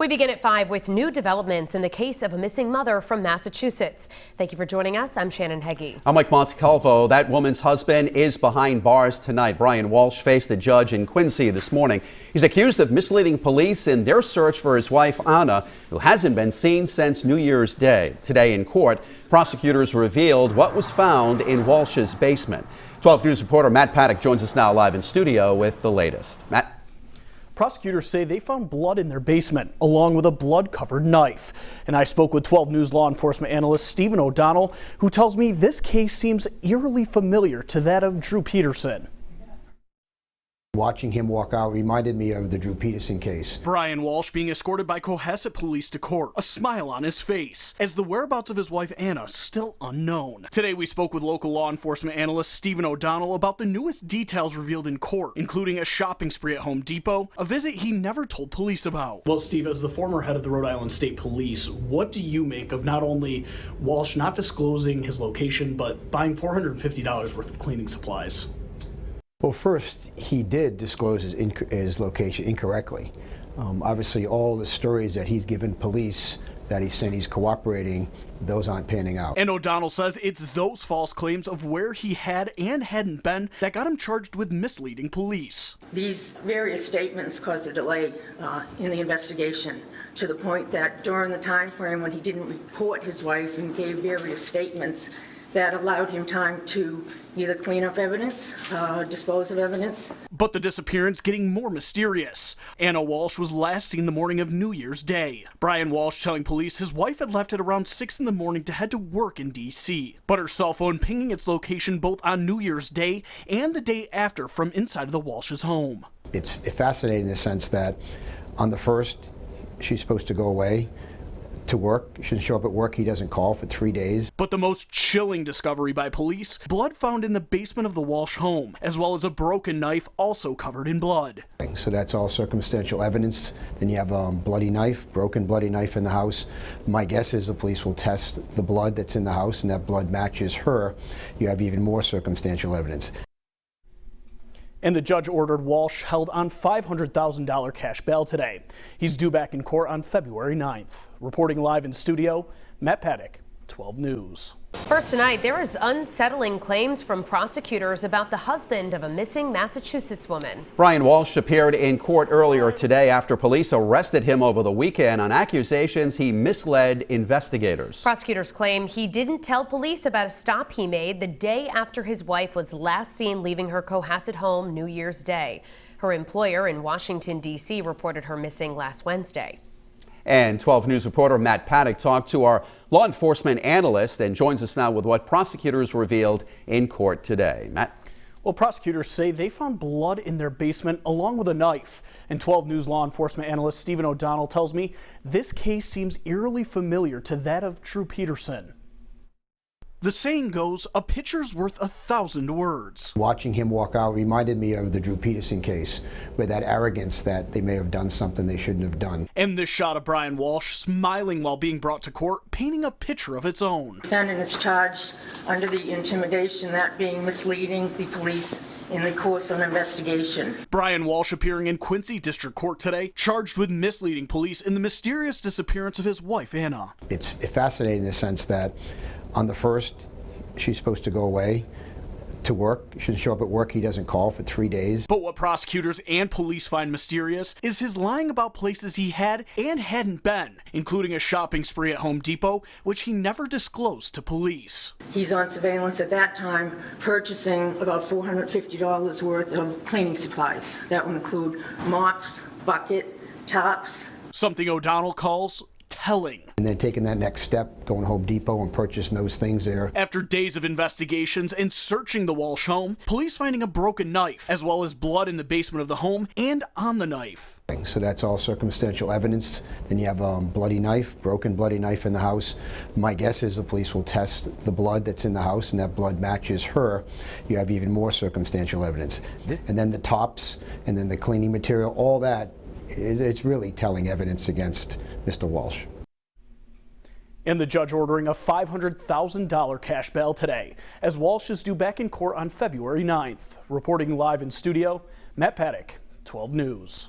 We begin at 5 with new developments in the case of a missing mother from Massachusetts. Thank you for joining us. I'm Shannon Heggie. I'm Mike Montecalvo. That woman's husband is behind bars tonight. Brian Walsh faced a judge in Quincy this morning. He's accused of misleading police in their search for his wife, Anna, who hasn't been seen since New Year's Day. Today in court, prosecutors revealed what was found in Walsh's basement. 12 News reporter Matt Paddock joins us now live in studio with the latest. Matt. Prosecutors say they found blood in their basement, along with a blood-covered knife. And I spoke with 12 News law enforcement analyst Stephen O'Donnell, who tells me this case seems eerily familiar to that of Drew Peterson. Watching him walk out reminded me of the Drew Peterson case. Brian Walsh being escorted by Cohasset police to court, a smile on his face, as the whereabouts of his wife Anna still unknown. Today we spoke with local law enforcement analyst Stephen O'Donnell about the newest details revealed in court, including a shopping spree at Home Depot, a visit he never told police about. Well, Steve, as the former head of the Rhode Island State Police, what do you make of not only Walsh not disclosing his location, but buying $450 worth of cleaning supplies? Well, first, he did disclose his location incorrectly. Obviously, all the stories that he's given police that he's saying he's cooperating, those aren't panning out. And O'Donnell says it's those false claims of where he had and hadn't been that got him charged with misleading police. These various statements caused a delay in the investigation, to the point that during the time frame when he didn't report his wife and gave various statements, that allowed him time to either clean up evidence, dispose of evidence. But the disappearance getting more mysterious. Anna Walsh was last seen the morning of New Year's Day. Brian Walsh telling police his wife had left at around 6 in the morning to head to work in D.C. But her cell phone pinging its location both on New Year's Day and the day after from inside of the Walsh's home. It's fascinating in the sense that on the first, she's supposed to go away to work. She shouldn't show up at work. He doesn't call for 3 days. But the most chilling discovery by police, blood found in the basement of the Walsh home, as well as a broken knife also covered in blood. So that's all circumstantial evidence. Then you have a bloody knife, broken bloody knife in the house. My guess is the police will test the blood that's in the house, and that blood matches her. You have even more circumstantial evidence. And the judge ordered Walsh held on $500,000 cash bail today. He's due back in court on February 9th. Reporting live in studio, Matt Paddock, 12 News. First tonight, there is unsettling claims from prosecutors about the husband of a missing Massachusetts woman. Brian Walsh appeared in court earlier today after police arrested him over the weekend on accusations he misled investigators. Prosecutors claim he didn't tell police about a stop he made the day after his wife was last seen leaving her Cohasset home New Year's Day. Her employer in Washington, D.C. reported her missing last Wednesday. And 12 News reporter Matt Paddock talked to our law enforcement analyst and joins us now with what prosecutors revealed in court today. Matt? Well, prosecutors say they found blood in their basement along with a knife. And 12 News law enforcement analyst Stephen O'Donnell tells me this case seems eerily familiar to that of Drew Peterson. The saying goes, a picture's worth 1,000 words. Watching him walk out reminded me of the Drew Peterson case, with that arrogance that they may have done something they shouldn't have done. And this shot of Brian Walsh smiling while being brought to court, painting a picture of its own. The defendant is charged under the intimidation, that being misleading the police in the course of an investigation. Brian Walsh appearing in Quincy District Court today, charged with misleading police in the mysterious disappearance of his wife, Anna. It's fascinating in the sense that on the first, she's supposed to go away to work. She shouldn't show up at work. He doesn't call for 3 days. But what prosecutors and police find mysterious is his lying about places he had and hadn't been, including a shopping spree at Home Depot, which he never disclosed to police. He's on surveillance at that time, purchasing about $450 worth of cleaning supplies. That would include mops, bucket, tops. Something O'Donnell calls telling. And then taking that next step, going to Home Depot and purchasing those things there. After days of investigations and searching the Walsh home, police finding a broken knife, as well as blood in the basement of the home and on the knife. So that's all circumstantial evidence. Then you have a bloody knife, broken bloody knife in the house. My guess is the police will test the blood that's in the house, and that blood matches her. You have even more circumstantial evidence. And then the tops, and then the cleaning material, all that, it's really telling evidence against Mr. Walsh. And the judge ordering a $500,000 cash bail today, as Walsh is due back in court on February 9th. Reporting live in studio, Matt Paddock, 12 News.